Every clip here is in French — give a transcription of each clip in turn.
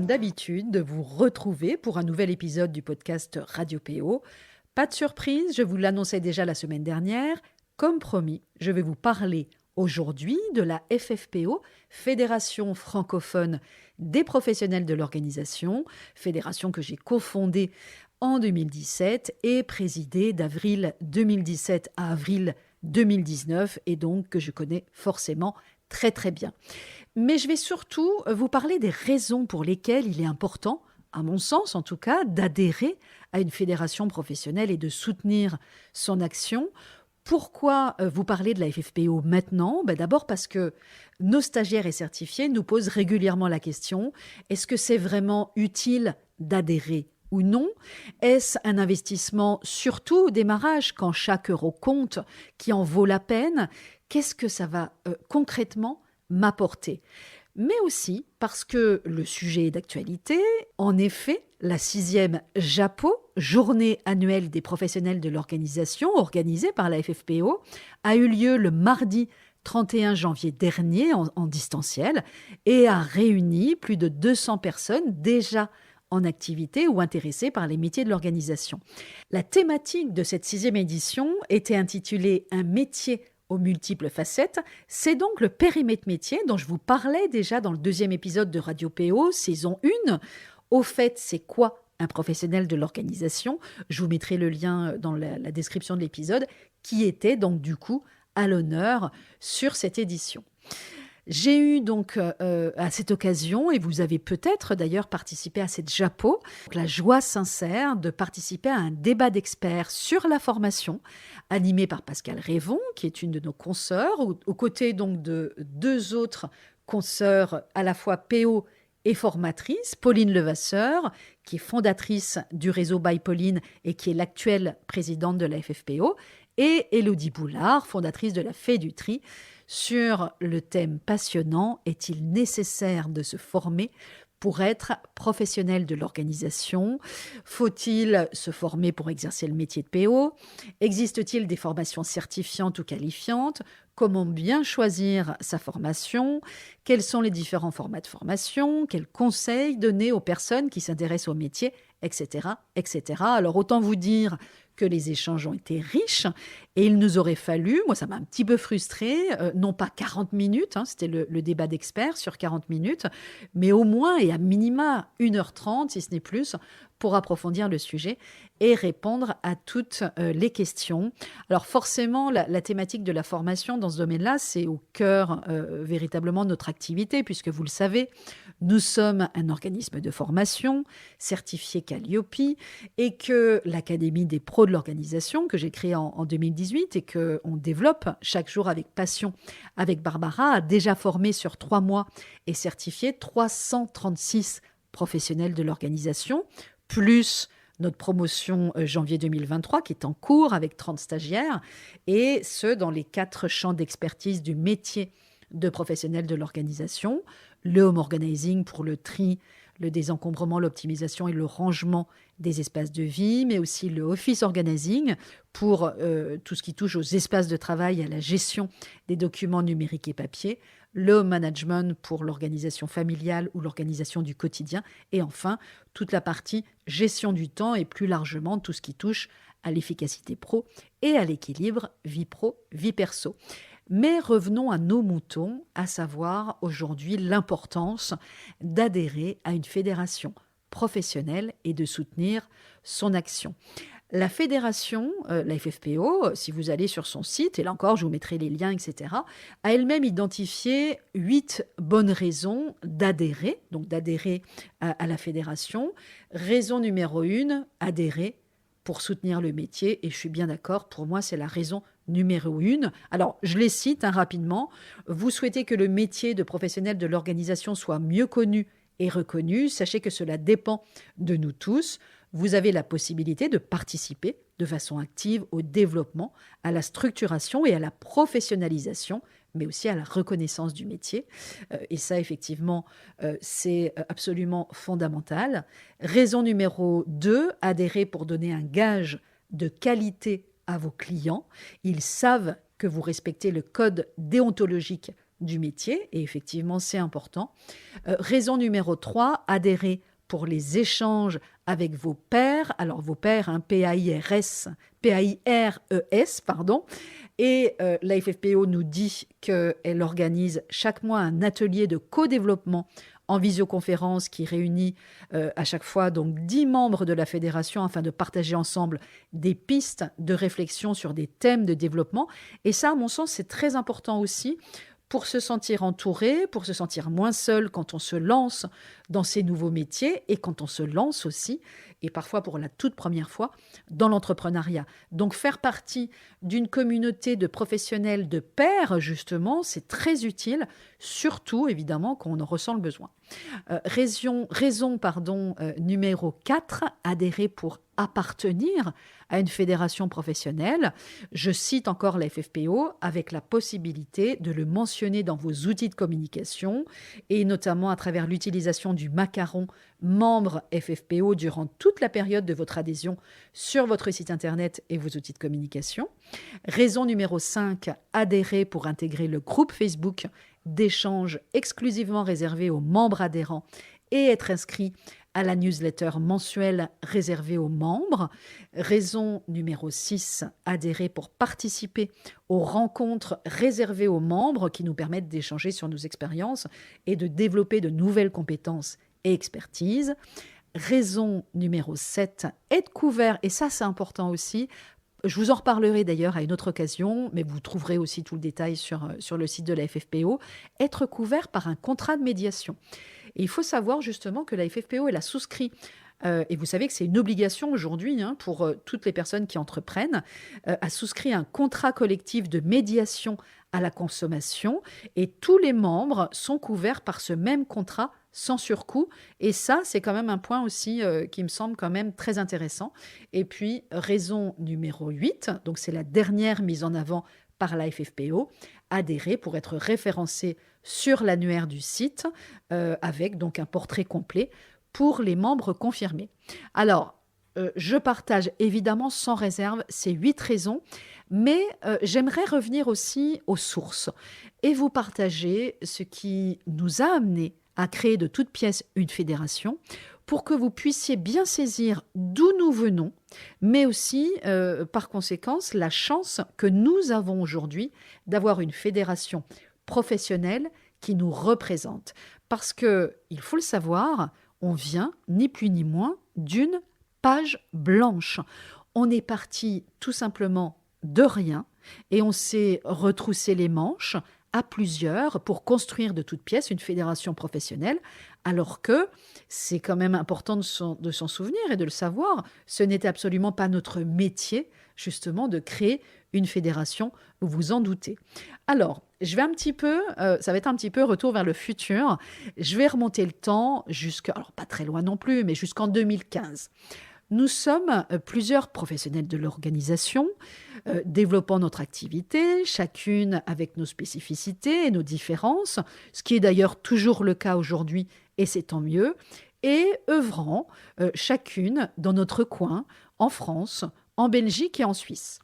comme d'habitude, de vous retrouver pour un nouvel épisode du podcast Radio PO. Pas de surprise, je vous l'annonçais déjà la semaine dernière. Comme promis, je vais vous parler aujourd'hui de la FFPO, Fédération francophone des professionnels de l'organisation, fédération que j'ai cofondée en 2017 et présidée d'avril 2017 à avril 2019 et donc que je connais forcément très très bien. Mais je vais surtout vous parler des raisons pour lesquelles il est important, à mon sens en tout cas, d'adhérer à une fédération professionnelle et de soutenir son action. Pourquoi vous parlez de la FFPO maintenant ? D'abord parce que nos stagiaires et certifiés nous posent régulièrement la question, est-ce que c'est vraiment utile d'adhérer ou non ? Est-ce un investissement surtout au démarrage, quand chaque euro compte, qui en vaut la peine ? Qu'est-ce que ça va concrètement m'apporter ? Mais aussi parce que le sujet est d'actualité. En effet, la 6e JAPO, Journée annuelle des professionnels de l'organisation, organisée par la FFPO, a eu lieu le mardi 31 janvier dernier en distanciel et a réuni plus de 200 personnes déjà en activité ou intéressées par les métiers de l'organisation. La thématique de cette 6e édition était intitulée « Un métier aux multiples facettes ». C'est donc le périmètre métier dont je vous parlais déjà dans le 2e épisode de Radio PO, saison 1. Au fait, c'est quoi un professionnel de l'organisation ? Je vous mettrai le lien dans la description de l'épisode, qui était donc du coup à l'honneur sur cette édition. J'ai eu donc à cette occasion, et vous avez peut-être d'ailleurs participé à cette JAPO, la joie sincère de participer à un débat d'experts sur la formation, animé par Pascal Révon, qui est une de nos consoeurs, aux côtés donc de 2 autres consoeurs à la fois PO et formatrice, Pauline Levasseur, qui est fondatrice du réseau By Pauline et qui est l'actuelle présidente de la FFPO, et Élodie Boulard, fondatrice de la Fée du Tri, sur le thème passionnant « Est-il nécessaire de se former pour être professionnel de l'organisation ? Faut-il se former pour exercer le métier de PO ? Existe-t-il des formations certifiantes ou qualifiantes ? Comment bien choisir sa formation ? Quels sont les différents formats de formation ? Quels conseils donner aux personnes qui s'intéressent au métier ? Etc., etc. Alors, autant vous dire que les échanges ont été riches et il nous aurait fallu, moi ça m'a un petit peu frustrée, non pas 40 minutes, c'était le débat d'experts sur 40 minutes, mais au moins et à minima 1h30, si ce n'est plus, pour approfondir le sujet et répondre à toutes les questions. Alors forcément, la thématique de la formation dans ce domaine-là, c'est au cœur véritablement de notre activité, puisque vous le savez, nous sommes un organisme de formation certifié Calliope et que l'Académie des pros de l'organisation, que j'ai créée en 2018 et qu'on développe chaque jour avec passion avec Barbara, a déjà formé sur 3 mois et certifié 336 professionnels de l'organisation, plus notre promotion janvier 2023 qui est en cours avec 30 stagiaires, et ce, dans les 4 champs d'expertise du métier de professionnel de l'organisation, le home organizing pour le tri, le désencombrement, l'optimisation et le rangement des espaces de vie, mais aussi le office organizing pour tout ce qui touche aux espaces de travail et à la gestion des documents numériques et papier, le home management pour l'organisation familiale ou l'organisation du quotidien, et enfin toute la partie gestion du temps et plus largement tout ce qui touche à l'efficacité pro et à l'équilibre vie pro, vie perso. Mais revenons à nos moutons, à savoir aujourd'hui l'importance d'adhérer à une fédération professionnelle et de soutenir son action. La fédération, la FFPO, si vous allez sur son site, et là encore je vous mettrai les liens, etc., a elle-même identifié 8 bonnes raisons d'adhérer, donc d'adhérer à la fédération. Raison numéro 1, adhérer pour soutenir le métier, et je suis bien d'accord, pour moi c'est la raison numéro 1. Alors, je les cite rapidement. Vous souhaitez que le métier de professionnel de l'organisation soit mieux connu et reconnu. Sachez que cela dépend de nous tous. Vous avez la possibilité de participer de façon active au développement, à la structuration et à la professionnalisation, mais aussi à la reconnaissance du métier. Et ça, effectivement, c'est absolument fondamental. Raison numéro 2, adhérer pour donner un gage de qualité à vos clients. Ils savent que vous respectez le code déontologique du métier, et effectivement, c'est important. Raison numéro 3, adhérer pour les échanges avec vos pairs. Alors, vos pairs, P-A-I-R-E-S, pardon. Et la FFPO nous dit qu'elle organise chaque mois un atelier de co-développement en visioconférence qui réunit à chaque fois donc 10 membres de la fédération afin de partager ensemble des pistes de réflexion sur des thèmes de développement. Et ça, à mon sens, c'est très important aussi pour se sentir entouré, pour se sentir moins seul quand on se lance dans ces nouveaux métiers et quand on se lance aussi, et parfois pour la toute première fois, dans l'entrepreneuriat. Donc faire partie d'une communauté de professionnels de pairs, justement, c'est très utile, surtout évidemment quand on en ressent le besoin. Raison numéro 4, adhérer pour appartenir à une fédération professionnelle. Je cite encore la FFPO avec la possibilité de le mentionner dans vos outils de communication et notamment à travers l'utilisation du macaron membre FFPO durant toute la période de votre adhésion sur votre site internet et vos outils de communication. Raison numéro 5, adhérer pour intégrer le groupe Facebook d'échanges exclusivement réservé aux membres adhérents et être inscrit à la newsletter mensuelle réservée aux membres. Raison numéro 6, adhérer pour participer aux rencontres réservées aux membres qui nous permettent d'échanger sur nos expériences et de développer de nouvelles compétences et expertises. Raison numéro 7, être couvert, et ça c'est important aussi. Je vous en reparlerai d'ailleurs à une autre occasion, mais vous trouverez aussi tout le détail sur le site de la FFPO, être couvert par un contrat de médiation. Et il faut savoir justement que la FFPO, elle a souscrit, et vous savez que c'est une obligation aujourd'hui pour toutes les personnes qui entreprennent, a souscrit un contrat collectif de médiation à la consommation, et tous les membres sont couverts par ce même contrat sans surcoût. Et ça, c'est quand même un point aussi qui me semble quand même très intéressant. Et puis, raison numéro 8, donc c'est la dernière mise en avant par la FFPO, adhérer pour être référencé sur l'annuaire du site avec donc un portrait complet pour les membres confirmés. Alors, je partage évidemment sans réserve ces 8 raisons, mais j'aimerais revenir aussi aux sources et vous partager ce qui nous a amené à créer de toutes pièces une fédération pour que vous puissiez bien saisir d'où nous venons, mais aussi, par conséquence, la chance que nous avons aujourd'hui d'avoir une fédération professionnelle qui nous représente. Parce que, il faut le savoir, on vient, ni plus ni moins, d'une page blanche. On est parti tout simplement de rien et on s'est retroussé les manches à plusieurs pour construire de toutes pièces une fédération professionnelle, alors que c'est quand même important de s'en souvenir et de le savoir. Ce n'était absolument pas notre métier, justement, de créer une fédération, vous vous en doutez. Alors, je vais ça va être un petit peu retour vers le futur. Je vais remonter le temps alors pas très loin non plus, mais jusqu'en 2015. Nous sommes plusieurs professionnels de l'organisation, développant notre activité, chacune avec nos spécificités et nos différences, ce qui est d'ailleurs toujours le cas aujourd'hui, et c'est tant mieux, et œuvrant chacune dans notre coin, en France, en Belgique et en Suisse.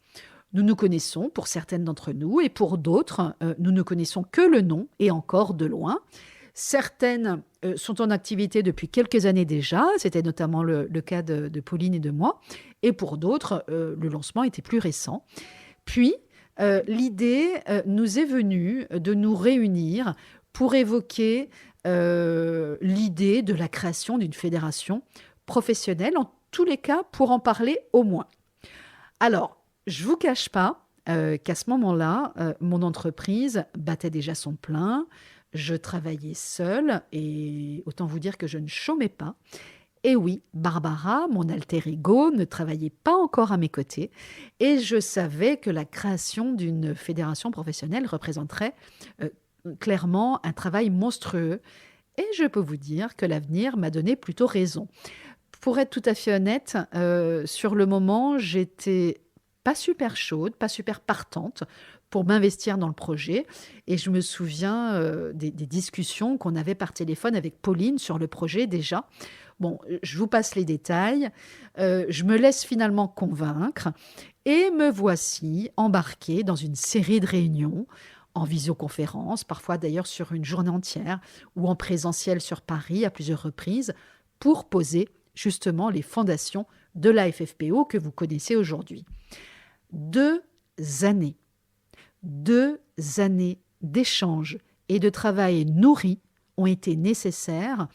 Nous nous connaissons pour certaines d'entre nous, et pour d'autres, nous ne connaissons que le nom, et encore de loin. Certaines sont en activité depuis quelques années déjà, c'était notamment le cas de Pauline et de moi, et pour d'autres, le lancement était plus récent. Puis, l'idée nous est venue de nous réunir pour évoquer l'idée de la création d'une fédération professionnelle, en tous les cas pour en parler au moins. Alors, je ne vous cache pas qu'à ce moment-là, mon entreprise battait déjà son plein. Je travaillais seule et autant vous dire que je ne chômais pas. Et oui, Barbara, mon alter ego, ne travaillait pas encore à mes côtés et je savais que la création d'une fédération professionnelle représenterait clairement un travail monstrueux. Et je peux vous dire que l'avenir m'a donné plutôt raison. Pour être tout à fait honnête, sur le moment, j'étais pas super chaude, pas super partante pour m'investir dans le projet. Et je me souviens des discussions qu'on avait par téléphone avec Pauline sur le projet déjà. Bon, je vous passe les détails. Je me laisse finalement convaincre et me voici embarquée dans une série de réunions en visioconférence, parfois d'ailleurs sur une journée entière, ou en présentiel sur Paris à plusieurs reprises, pour poser justement les fondations de la FFPO que vous connaissez aujourd'hui. 2 années, 2 années d'échanges et de travail nourri ont été nécessaires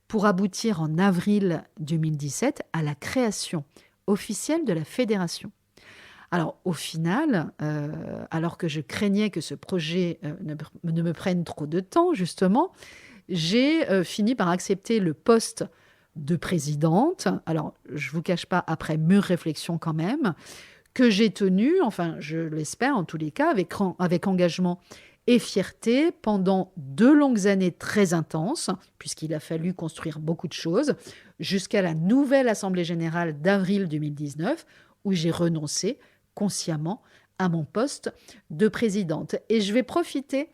pour aboutir en avril 2017 à la création officielle de la fédération. Alors, au final, alors que je craignais que ce projet ne me prenne trop de temps, justement, j'ai fini par accepter le poste de présidente. Alors, je ne vous cache pas, après mûre réflexion quand même, que j'ai tenu, enfin, je l'espère en tous les cas, avec engagement et fierté pendant 2 longues années très intenses, puisqu'il a fallu construire beaucoup de choses, jusqu'à la nouvelle Assemblée générale d'avril 2019, où j'ai renoncé consciemment à mon poste de présidente. Et je vais profiter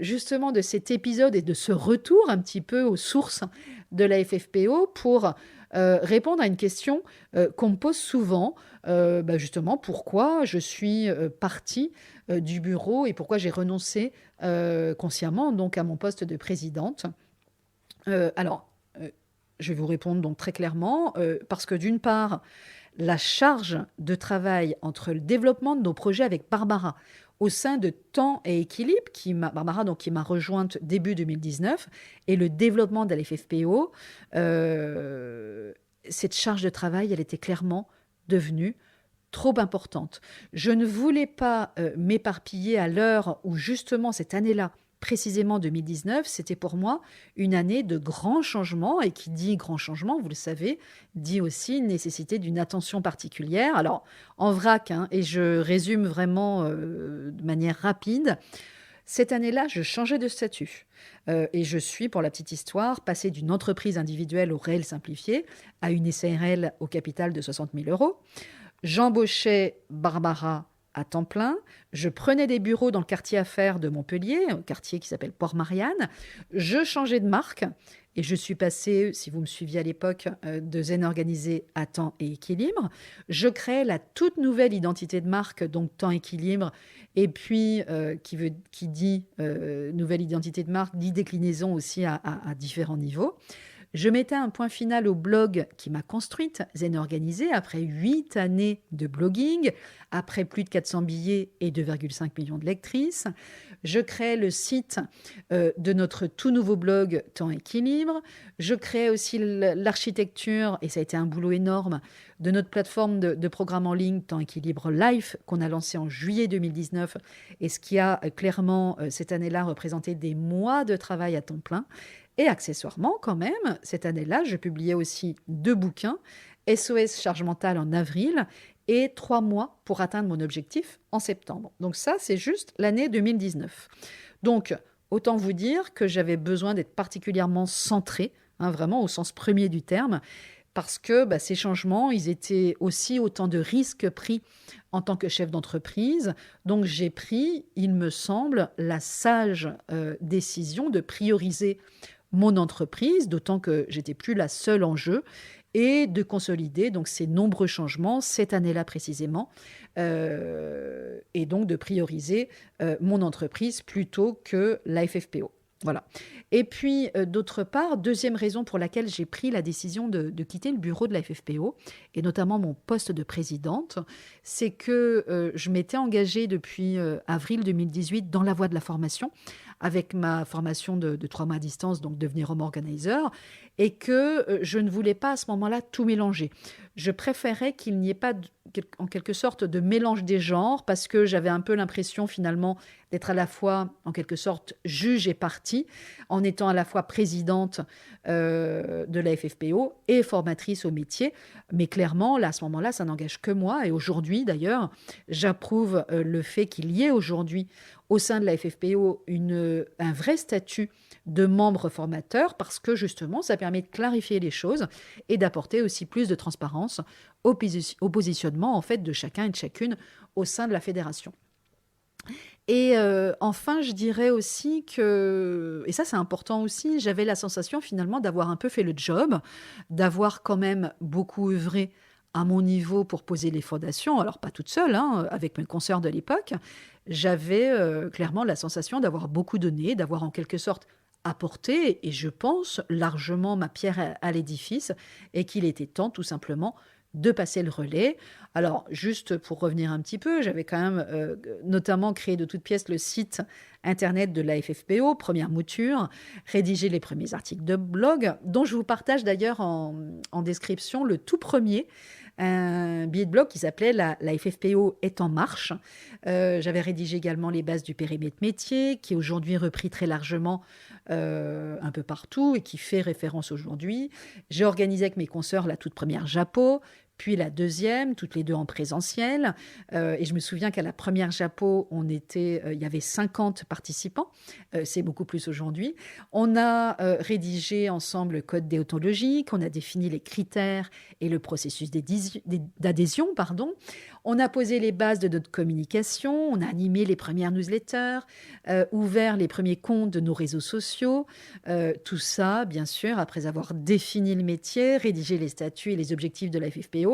justement de cet épisode et de ce retour un petit peu aux sources de la FFPO pour répondre à une question qu'on me pose souvent, justement pourquoi je suis partie du bureau et pourquoi j'ai renoncé consciemment donc à mon poste de présidente. Je vais vous répondre donc très clairement, parce que d'une part, la charge de travail entre le développement de nos projets avec Barbara au sein de Temps et Équilibre, Barbara donc, qui m'a rejointe début 2019, et le développement de la FFPO, cette charge de travail, elle était clairement devenue trop importante. Je ne voulais pas m'éparpiller à l'heure où justement cette année-là, précisément 2019, c'était pour moi une année de grands changements, et qui dit grand changement, vous le savez, dit aussi nécessité d'une attention particulière. Alors, en vrac, et je résume vraiment de manière rapide, cette année-là, je changeais de statut et je suis, pour la petite histoire, passée d'une entreprise individuelle au réel simplifié à une SARL au capital de 60 000 euros. J'embauchais Barbara à temps plein. Je prenais des bureaux dans le quartier affaires de Montpellier, un quartier qui s'appelle Port-Marianne. Je changeais de marque et je suis passée, si vous me suiviez à l'époque, de Zen Organisé à Temps et Équilibre. Je créais la toute nouvelle identité de marque, donc Temps Équilibre, et puis qui dit nouvelle identité de marque, dit déclinaison aussi à différents niveaux. Je mettais un point final au blog qui m'a construite, Zen Organisé, après 8 années de blogging, après plus de 400 billets et 2,5 millions de lectrices. Je créais le site de notre tout nouveau blog Temps Équilibre. Je créais aussi l'architecture, et ça a été un boulot énorme, de notre plateforme de programme en ligne Temps Équilibre Life, qu'on a lancé en juillet 2019, et ce qui a clairement, cette année-là, représenté des mois de travail à temps plein. Et accessoirement, quand même, cette année-là, je publiais aussi 2 bouquins, SOS Charge Mentale en avril et 3 mois pour atteindre mon objectif en septembre. Donc ça, c'est juste l'année 2019. Donc, autant vous dire que j'avais besoin d'être particulièrement centrée, vraiment au sens premier du terme, parce que ces changements, ils étaient aussi autant de risques pris en tant que chef d'entreprise. Donc j'ai pris, il me semble, la sage décision de prioriser mon entreprise, d'autant que j'étais plus la seule en jeu, et de consolider donc ces nombreux changements cette année-là précisément, et donc de prioriser mon entreprise plutôt que la FFPO. Voilà. Et puis, d'autre part, deuxième raison pour laquelle j'ai pris la décision de quitter le bureau de la FFPO, et notamment mon poste de présidente, c'est que je m'étais engagée depuis avril 2018 dans la voie de la formation, avec ma formation de 3 mois à distance, donc devenir home organizer, et que je ne voulais pas à ce moment-là tout mélanger. Je préférais qu'il n'y ait pas, en quelque sorte, de mélange des genres, parce que j'avais un peu l'impression finalement d'être à la fois, en quelque sorte, juge et partie, en étant à la fois présidente de la FFPO et formatrice au métier. Mais clairement, là, à ce moment-là, ça n'engage que moi. Et aujourd'hui, d'ailleurs, j'approuve le fait qu'il y ait aujourd'hui au sein de la FFPO un vrai statut de membre formateur, parce que justement, ça permet de clarifier les choses et d'apporter aussi plus de transparence au positionnement en fait, de chacun et de chacune au sein de la fédération. Et enfin, je dirais aussi que, et ça c'est important aussi, j'avais la sensation finalement d'avoir un peu fait le job, d'avoir quand même beaucoup œuvré à mon niveau pour poser les fondations, alors pas toute seule, hein, avec mes consoeurs de l'époque, j'avais clairement la sensation d'avoir beaucoup donné, d'avoir en quelque sorte apporté, et je pense largement ma pierre à l'édifice, et qu'il était temps tout simplement de passer le relais. Alors, juste pour revenir un petit peu, j'avais quand même notamment créé de toutes pièces le site internet de la FFPO, première mouture, rédigé les premiers articles de blog, dont je vous partage d'ailleurs en description le tout premier, un billet de blog qui s'appelait la FFPO est en marche. J'avais rédigé également les bases du périmètre métier, qui est aujourd'hui repris très largement un peu partout et qui fait référence aujourd'hui. J'ai organisé avec mes consoeurs la toute première Japo, puis la deuxième, toutes les deux en présentiel. Et je me souviens qu'à la première Japo, il y avait 50 participants. C'est beaucoup plus aujourd'hui. On a rédigé ensemble le code déontologique, on a défini les critères et le processus d'adhésion, pardon. On a posé les bases de notre communication, on a animé les premières newsletters, ouvert les premiers comptes de nos réseaux sociaux. Tout ça, bien sûr, après avoir défini le métier, rédigé les statuts et les objectifs de la FFPO.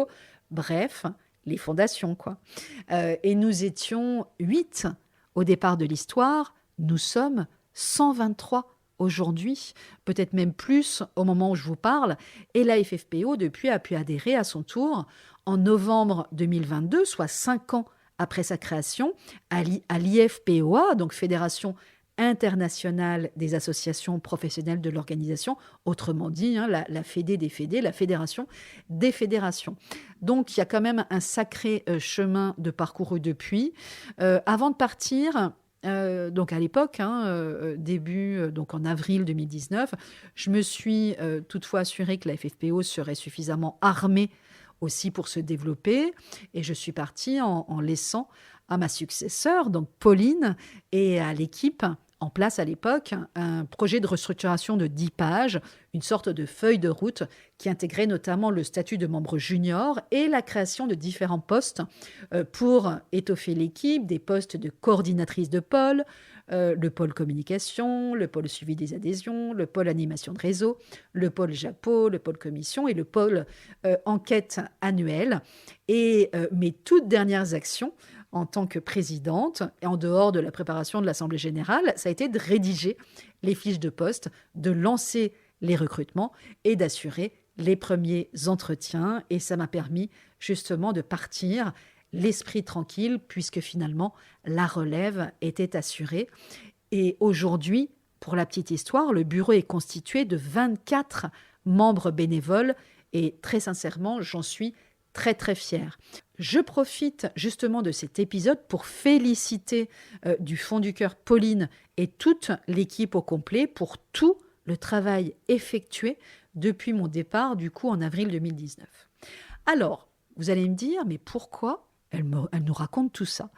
Bref, les fondations, quoi. Et nous étions 8 au départ de l'histoire. Nous sommes 123 aujourd'hui, peut-être même plus au moment où je vous parle. Et la FFPO, depuis, a pu adhérer à son tour en novembre 2022, soit 5 ans après sa création, à l'IFPOA, donc Fédération internationale des associations professionnelles de l'organisation, autrement dit, hein, la Fédé des Fédés, la Fédération des fédérations. Donc, il y a quand même un sacré chemin de parcouru depuis. Avant de partir, donc à l'époque, hein, début, donc en avril 2019, je me suis toutefois assurée que la FFPO serait suffisamment armée aussi pour se développer. Et je suis partie en laissant à ma successeur, donc Pauline, et à l'équipe en place à l'époque, un projet de restructuration de 10 pages, une sorte de feuille de route qui intégrait notamment le statut de membre junior et la création de différents postes pour étoffer l'équipe, des postes de coordinatrice de pôle, le pôle communication, le pôle suivi des adhésions, le pôle animation de réseau, le pôle Japo, le pôle commission et le pôle enquête annuelle. Et mes toutes dernières actions en tant que présidente, et en dehors de la préparation de l'Assemblée générale, ça a été de rédiger les fiches de poste, de lancer les recrutements et d'assurer les premiers entretiens. Et ça m'a permis justement de partir l'esprit tranquille, puisque finalement, la relève était assurée. Et aujourd'hui, pour la petite histoire, le bureau est constitué de 24 membres bénévoles et très sincèrement, j'en suis très très fière. Je profite justement de cet épisode pour féliciter du fond du cœur Pauline et toute l'équipe au complet pour tout le travail effectué depuis mon départ du coup en avril 2019. Alors, vous allez me dire, mais pourquoi elle nous raconte tout ça?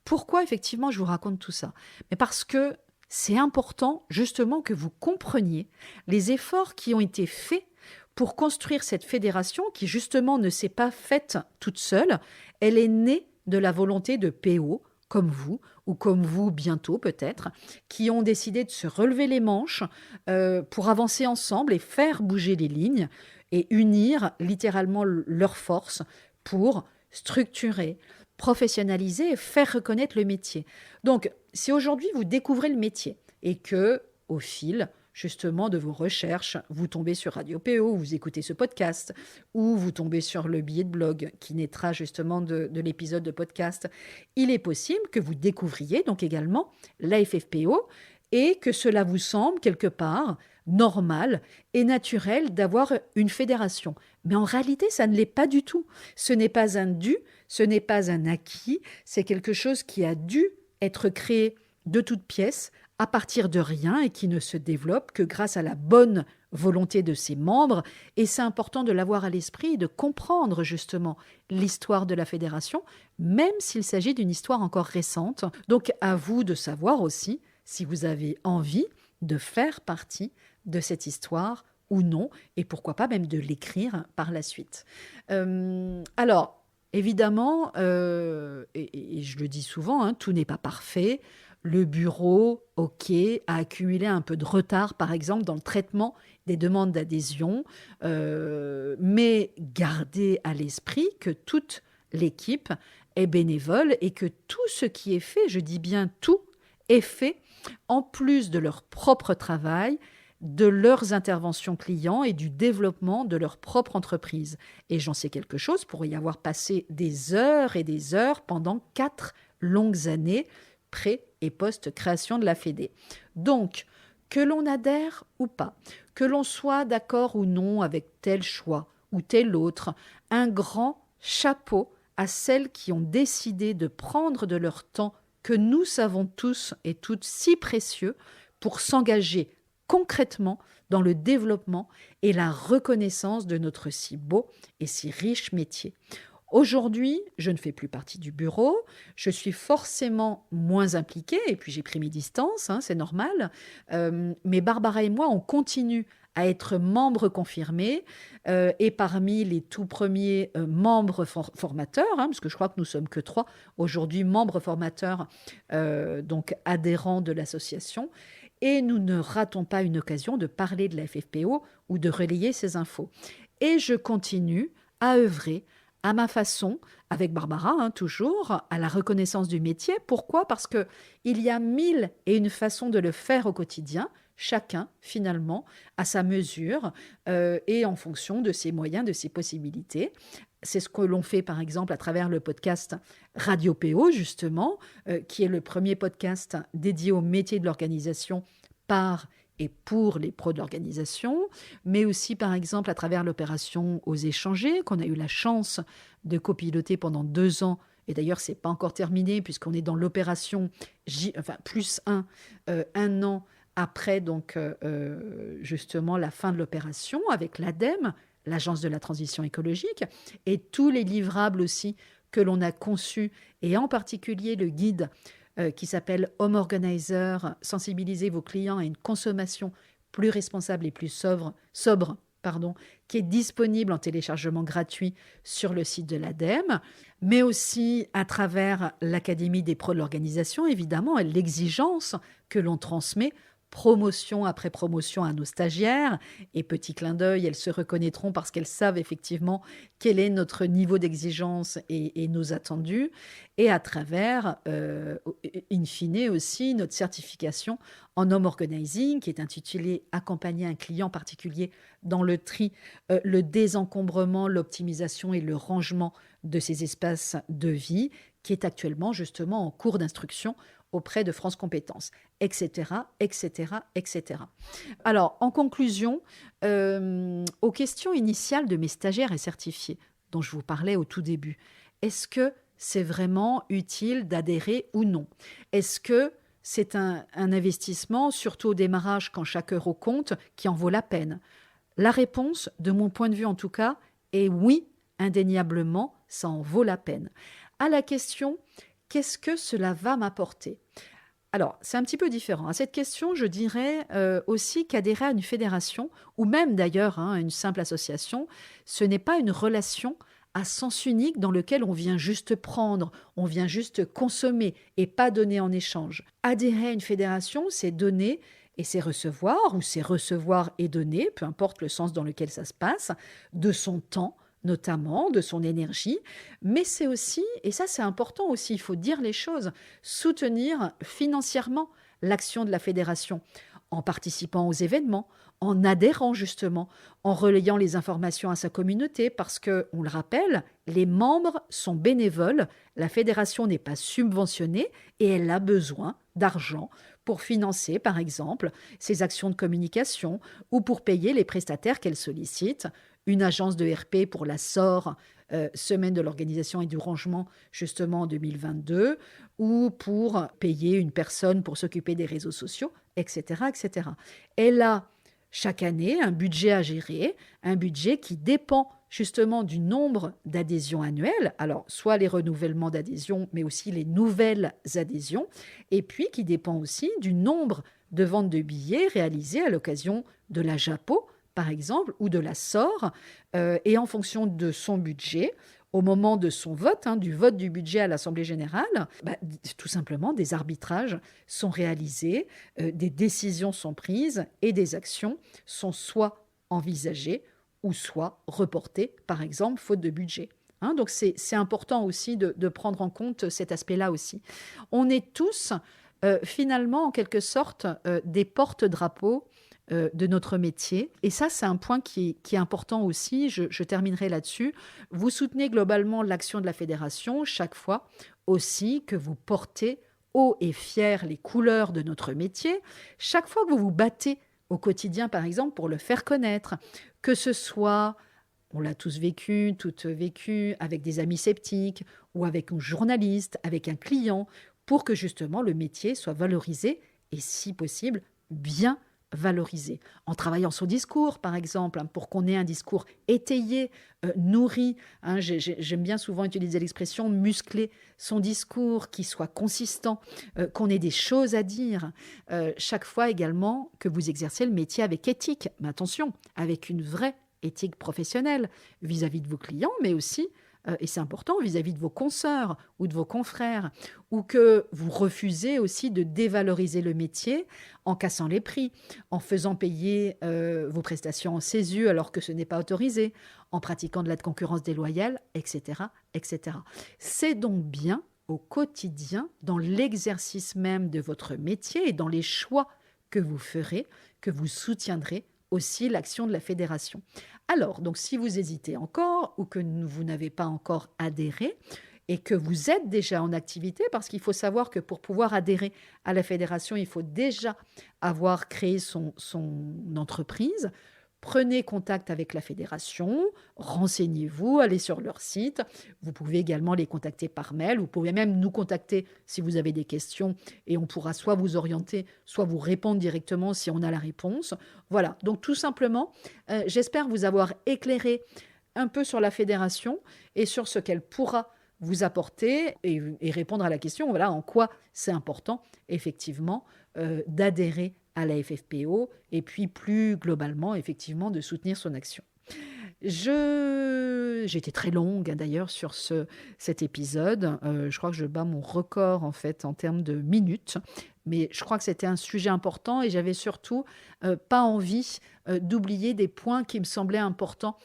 Pourquoi effectivement je vous raconte tout ça? Mais parce que c'est important justement que vous compreniez les efforts qui ont été faits pour construire cette fédération qui justement ne s'est pas faite toute seule. Elle est née de la volonté de PO, comme vous, ou comme vous bientôt peut-être, qui ont décidé de se relever les manches pour avancer ensemble et faire bouger les lignes et unir littéralement leurs forces pour structurer, professionnaliser et faire reconnaître le métier. Donc, si aujourd'hui vous découvrez le métier et que, au fil justement de vos recherches, vous tombez sur Radio PO, vous écoutez ce podcast, ou vous tombez sur le billet de blog qui naîtra justement de l'épisode de podcast, il est possible que vous découvriez donc également la FFPO et que cela vous semble quelque part normal et naturel d'avoir une fédération. Mais en réalité, ça ne l'est pas du tout. Ce n'est pas un dû, ce n'est pas un acquis, c'est quelque chose qui a dû être créé de toutes pièces, à partir de rien et qui ne se développe que grâce à la bonne volonté de ses membres. Et c'est important de l'avoir à l'esprit et de comprendre justement l'histoire de la fédération, même s'il s'agit d'une histoire encore récente. Donc à vous de savoir aussi si vous avez envie de faire partie de cette histoire ou non, et pourquoi pas même de l'écrire par la suite. Alors, évidemment, et je le dis souvent, hein, tout n'est pas parfait. Le bureau, OK, a accumulé un peu de retard, par exemple, dans le traitement des demandes d'adhésion. mais gardez à l'esprit que toute l'équipe est bénévole et que tout ce qui est fait, je dis bien tout, est fait en plus de leur propre travail, de leurs interventions clients et du développement de leur propre entreprise. Et j'en sais quelque chose pour y avoir passé des heures et des heures pendant 4 longues années pré- et post-création de la Fédé. Donc, que l'on adhère ou pas, que l'on soit d'accord ou non avec tel choix ou tel autre, un grand chapeau à celles qui ont décidé de prendre de leur temps que nous savons tous et toutes si précieux pour s'engager concrètement dans le développement et la reconnaissance de notre si beau et si riche métier. Aujourd'hui, je ne fais plus partie du bureau, je suis forcément moins impliquée, et puis j'ai pris mes distances, hein, c'est normal, mais Barbara et moi, on continue à être membres confirmés et parmi les tout premiers membres formateurs, hein, parce que je crois que nous sommes que 3 aujourd'hui membres formateurs, donc adhérents de l'association, et nous ne ratons pas une occasion de parler de la FFPO ou de relayer ces infos. Et je continue à œuvrer à ma façon, avec Barbara, hein, toujours, à la reconnaissance du métier. Pourquoi ? Parce qu'il y a 1001 façons de le faire au quotidien, chacun, finalement, à sa mesure et en fonction de ses moyens, de ses possibilités. C'est ce que l'on fait, par exemple, à travers le podcast Radio PO, justement, qui est le premier podcast dédié au métier de l'organisation par et pour les pros de l'organisation, mais aussi, par exemple, à travers l'opération Oser changer, qu'on a eu la chance de copiloter pendant 2 ans. Et d'ailleurs, ce n'est pas encore terminé, puisqu'on est dans l'opération plus 1 an après, donc, justement, la fin de l'opération, avec l'ADEME, l'Agence de la transition écologique, et tous les livrables aussi que l'on a conçus, et en particulier le guide qui s'appelle Home Organizer, sensibiliser vos clients à une consommation plus responsable et plus sobre, qui est disponible en téléchargement gratuit sur le site de l'ADEME, mais aussi à travers l'Académie des pros de l'organisation, évidemment, et l'exigence que l'on transmet promotion après promotion à nos stagiaires. Et petit clin d'œil, elles se reconnaîtront parce qu'elles savent effectivement quel est notre niveau d'exigence et nos attendus. Et à travers, in fine aussi, notre certification en Home Organizing, qui est intitulée « Accompagner un client particulier dans le tri, le désencombrement, l'optimisation et le rangement de ses espaces de vie », qui est actuellement justement en cours d'instruction auprès de France Compétences, etc., etc., etc. Alors, en conclusion, aux questions initiales de mes stagiaires et certifiés, dont je vous parlais au tout début, est-ce que c'est vraiment utile d'adhérer ou non ? Est-ce que c'est un investissement, surtout au démarrage, quand chaque euro compte, qui en vaut la peine ? La réponse, de mon point de vue en tout cas, est oui, indéniablement, ça en vaut la peine. À la question, qu'est-ce que cela va m'apporter ? Alors, c'est un petit peu différent. À cette question, je dirais aussi qu'adhérer à une fédération, ou même d'ailleurs à une simple association, ce n'est pas une relation à sens unique dans lequel on vient juste prendre, on vient juste consommer et pas donner en échange. Adhérer à une fédération, c'est donner et c'est recevoir, ou c'est recevoir et donner, peu importe le sens dans lequel ça se passe, de son temps, notamment de son énergie, mais c'est aussi, et ça c'est important aussi, il faut dire les choses, soutenir financièrement l'action de la fédération, en participant aux événements, en adhérant justement, en relayant les informations à sa communauté, parce que, on le rappelle, les membres sont bénévoles, la fédération n'est pas subventionnée et elle a besoin d'argent pour financer, par exemple, ses actions de communication ou pour payer les prestataires qu'elle sollicite, une agence de RP pour la SOR, Semaine de l'organisation et du rangement, justement en 2022, ou pour payer une personne pour s'occuper des réseaux sociaux, etc., etc. Elle a chaque année un budget à gérer, un budget qui dépend justement du nombre d'adhésions annuelles, alors soit les renouvellements d'adhésions, mais aussi les nouvelles adhésions, et puis qui dépend aussi du nombre de ventes de billets réalisées à l'occasion de la JAPO, par exemple, ou de la SOR, et en fonction de son budget, au moment de son vote, du vote du budget à l'Assemblée générale, tout simplement, des arbitrages sont réalisés, des décisions sont prises et des actions sont soit envisagées ou soit reportés, par exemple, faute de budget. Donc c'est important aussi de prendre en compte cet aspect-là aussi. On est tous finalement en quelque sorte des porte-drapeaux de notre métier. Et ça, c'est un point qui est important aussi. Je terminerai là-dessus. Vous soutenez globalement l'action de la fédération chaque fois aussi que vous portez haut et fier les couleurs de notre métier. Chaque fois que vous vous battez au quotidien, par exemple, pour le faire connaître, que ce soit, on l'a tous vécu, toutes vécu, avec des amis sceptiques ou avec un journaliste, avec un client, pour que justement le métier soit valorisé et, si possible, bien valorisé. En travaillant son discours, par exemple, pour qu'on ait un discours étayé, nourri. J'aime bien souvent utiliser l'expression muscler son discours, qui soit consistant, qu'on ait des choses à dire. Chaque fois également que vous exercez le métier avec éthique, mais attention, avec une vraie éthique professionnelle vis-à-vis de vos clients, mais aussi et c'est important vis-à-vis de vos consoeurs ou de vos confrères, ou que vous refusez aussi de dévaloriser le métier en cassant les prix, en faisant payer vos prestations en CESU alors que ce n'est pas autorisé, en pratiquant de la concurrence déloyale, etc., etc. C'est donc bien au quotidien, dans l'exercice même de votre métier et dans les choix que vous ferez, que vous soutiendrez aussi l'action de la fédération. Alors, donc si vous hésitez encore ou que vous n'avez pas encore adhéré et que vous êtes déjà en activité, parce qu'il faut savoir que pour pouvoir adhérer à la fédération, il faut déjà avoir créé son entreprise. Prenez contact avec la fédération, renseignez-vous, allez sur leur site. Vous pouvez également les contacter par mail. Vous pouvez même nous contacter si vous avez des questions et on pourra soit vous orienter, soit vous répondre directement si on a la réponse. Voilà, donc tout simplement, j'espère vous avoir éclairé un peu sur la fédération et sur ce qu'elle pourra vous apporter et répondre à la question, voilà, en quoi c'est important, effectivement, d'adhérer à la FFPO et puis plus globalement, effectivement, de soutenir son action. J'ai été très longue d'ailleurs sur cet épisode. Je crois que je bats mon record en fait en termes de minutes. Mais je crois que c'était un sujet important et j'avais surtout pas envie d'oublier des points qui me semblaient importants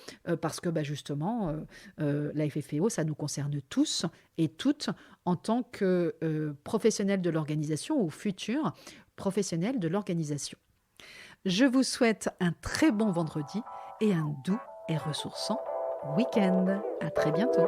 parce que justement, la FFPO, ça nous concerne tous et toutes en tant que professionnels de l'organisation ou futurs professionnels de l'organisation. Je vous souhaite un très bon vendredi et un doux et ressourçant week-end. À très bientôt.